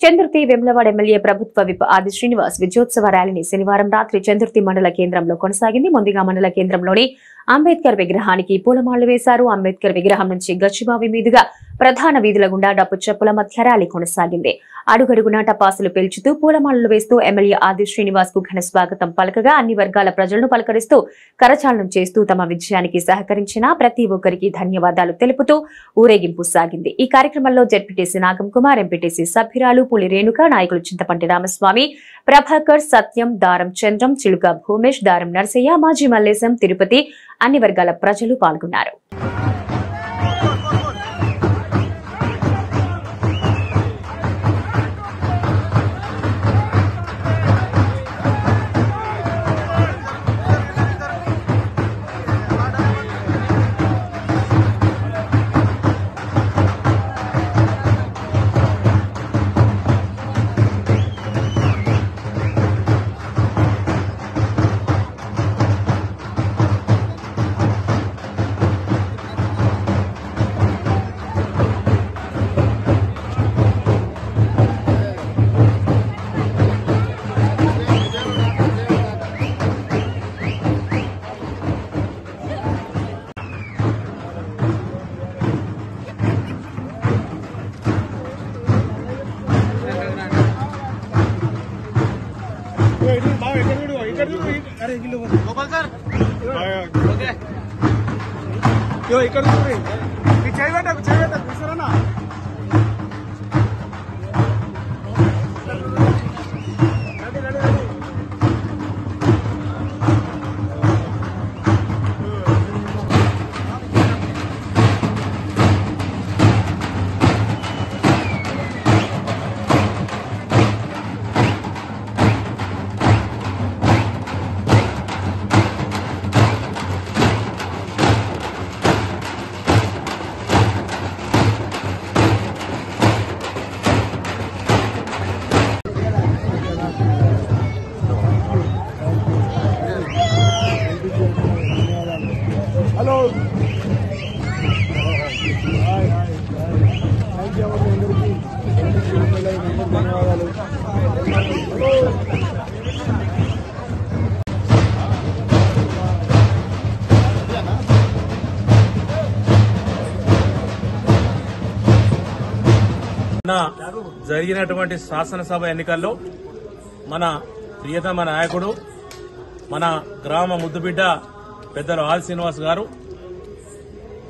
చంద్రుతి Vemulawada MLA ప్రభుత్వ whip ఆది శ్రీనివాస్ విజయోత్సవ ర్యాలీని శనివారం రాత్రి చంద్రుతి మండల కేంద్రంలో కొనసాగింది. ముందుగా మండల కేంద్రంలోని అంబేద్కర్ విగ్రహానికి పూలమాలలు వేశారు. అంబేద్కర్ విగ్రహం నుంచి గచ్చిబావి మీదుగా ప్రధాన వీధుల గుండా డప్పు చెప్పుల మధ్య ర్యాలీ కొనసాగింది. అడుగడుగునా టపాసులు పేల్చుతూ పూలమాలలు వేస్తూ ఎమ్మెల్యే ఆది శ్రీనివాస్ కు ఘన స్వాగతం పలకగా అన్ని వర్గాల ప్రజలను పలకరిస్తూ కరచాలనం చేస్తూ తమ విజయానికి సహకరించిన ప్రతి ఒక్కరికి ధన్యవాదాలు తెలుపుతూ ఊరేగింపు సాగింది. ఈ కార్యక్రమంలో జెడ్పీటీసీ నాగం కుమార్, ఎంపీటీసీ సభ్యురాలు పులి రేణుక, నాయకులు చింతపంటి రామస్వామి, ప్రభాకర్, సత్యం, దారం చంద్రం, చిలుక భూమేష్, దారం నర్సయ్య, మాజీ మల్లేశం, తిరుపతి అన్ని వర్గాల ప్రజలు పాల్గొన్నారు. జరిగినటువంటి శాసనసభ ఎన్నికల్లో మన ప్రియతమ నాయకుడు, మన గ్రామ ముద్దుబిడ్డ పెద్దలు ఆది శ్రీనివాస్ గారు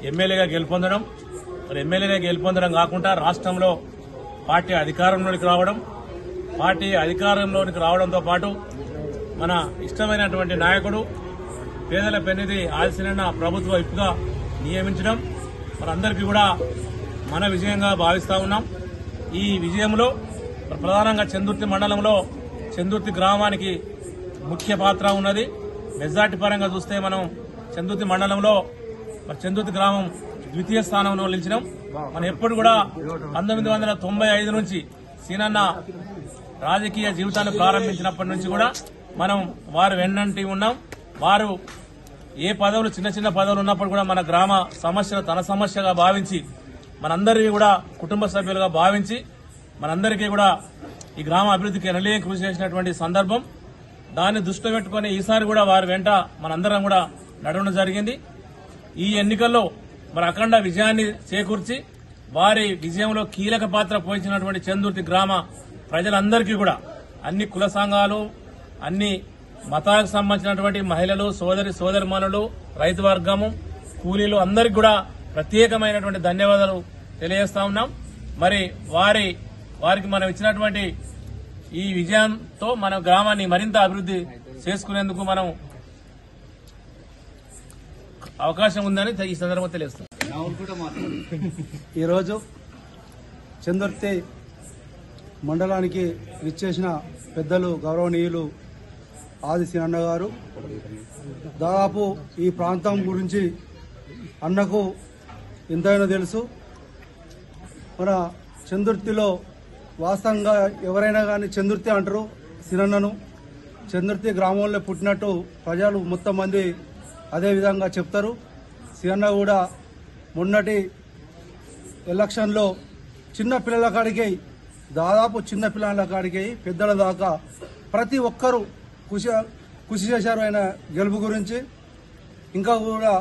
ఎమ్మెల్యేగా గెలుపొందడం, మరి ఎమ్మెల్యేగా గెలుపొందడం కాకుండా రాష్ట్రంలో పార్టీ అధికారంలోకి రావడంతో పాటు మన ఇష్టమైనటువంటి నాయకుడు పేదల పెన్నిధి ఆది శ్రీనన్న ప్రభుత్వ విప్గా నియమించడం మనందరికీ కూడా మన విజయంగా భావిస్తా ఉన్నాం. ఈ విజయంలో ప్రధానంగా చందుర్తి మండలంలో చందుర్తి గ్రామానికి ముఖ్య పాత్ర ఉన్నది. మెజార్టీ పరంగా చూస్తే మనం చందుర్తి మండలంలో చందుర్తి గ్రామం ద్వితీయ స్థానంలో నిలిచినాం. మనం ఎప్పుడు కూడా 1995 నుంచి సీనన్న రాజకీయ జీవితాన్ని ప్రారంభించినప్పటి నుంచి కూడా మనం వారు వెన్నంటి ఉన్నాం. వారు ఏ పదవులు చిన్న చిన్న పదవులు ఉన్నప్పుడు కూడా మన గ్రామ సమస్యను తన సమస్యగా భావించి మనందరికీ కూడా కుటుంబ సభ్యులుగా భావించి మనందరికీ కూడా ఈ గ్రామ అభివృద్ధికి ఎనలేని కృషి చేసినటువంటి సందర్భం. దాన్ని దృష్టిలో పెట్టుకుని ఈసారి కూడా వారి వెంట మనందరం కూడా నడవడం జరిగింది. ఈ ఎన్నికల్లో మరి అఖండ విజయాన్ని చేకూర్చి వారి విజయంలో కీలక పాత్ర పోషించినటువంటి చందుర్తి గ్రామ ప్రజలందరికీ కూడా అన్ని కుల సంఘాలు, అన్ని మతాలకు సంబంధించినటువంటి మహిళలు, సోదరిమణులు, రైతు వర్గము, కూలీలు అందరికీ కూడా ప్రత్యేకమైనటువంటి ధన్యవాదాలు తెలియజేస్తా ఉన్నాం. మరి వారికి మనం ఇచ్చినటువంటి ఈ విజయంతో మన గ్రామాన్ని మరింత అభివృద్ధి చేసుకునేందుకు మనం అవకాశం ఉందని ఈ సందర్భంగా తెలియజేస్తాం. ఈరోజు చందుర్తి మండలానికి విచ్చేసిన పెద్దలు గౌరవనీయులు ఆది శ్రీనన్న గారు, దాదాపు ఈ ప్రాంతం గురించి అన్నకు ఎంతైనా తెలుసు. మన చందుర్తిలో వాస్తవంగా ఎవరైనా కానీ చందుర్తి అంటారు శ్రీనన్నను. చందుర్తి గ్రామంలో పుట్టినట్టు ప్రజలు మొత్తం మంది అదే విధంగా చెప్తారు. శ్రీనన్న కూడా మొన్నటి ఎలక్షన్లో చిన్న పిల్లల కాడికి దాదాపు చిన్న పిల్లల కాడికి పెద్దల దాకా ప్రతి ఒక్కరూ కృషి చేశారు ఆయన గెలుపు గురించి. ఇంకా కూడా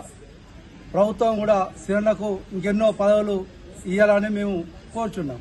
ప్రభుత్వం కూడా సీనన్నకు ఇంకెన్నో పదవులు ఇవ్వాలని మేము కోరుచున్నాం.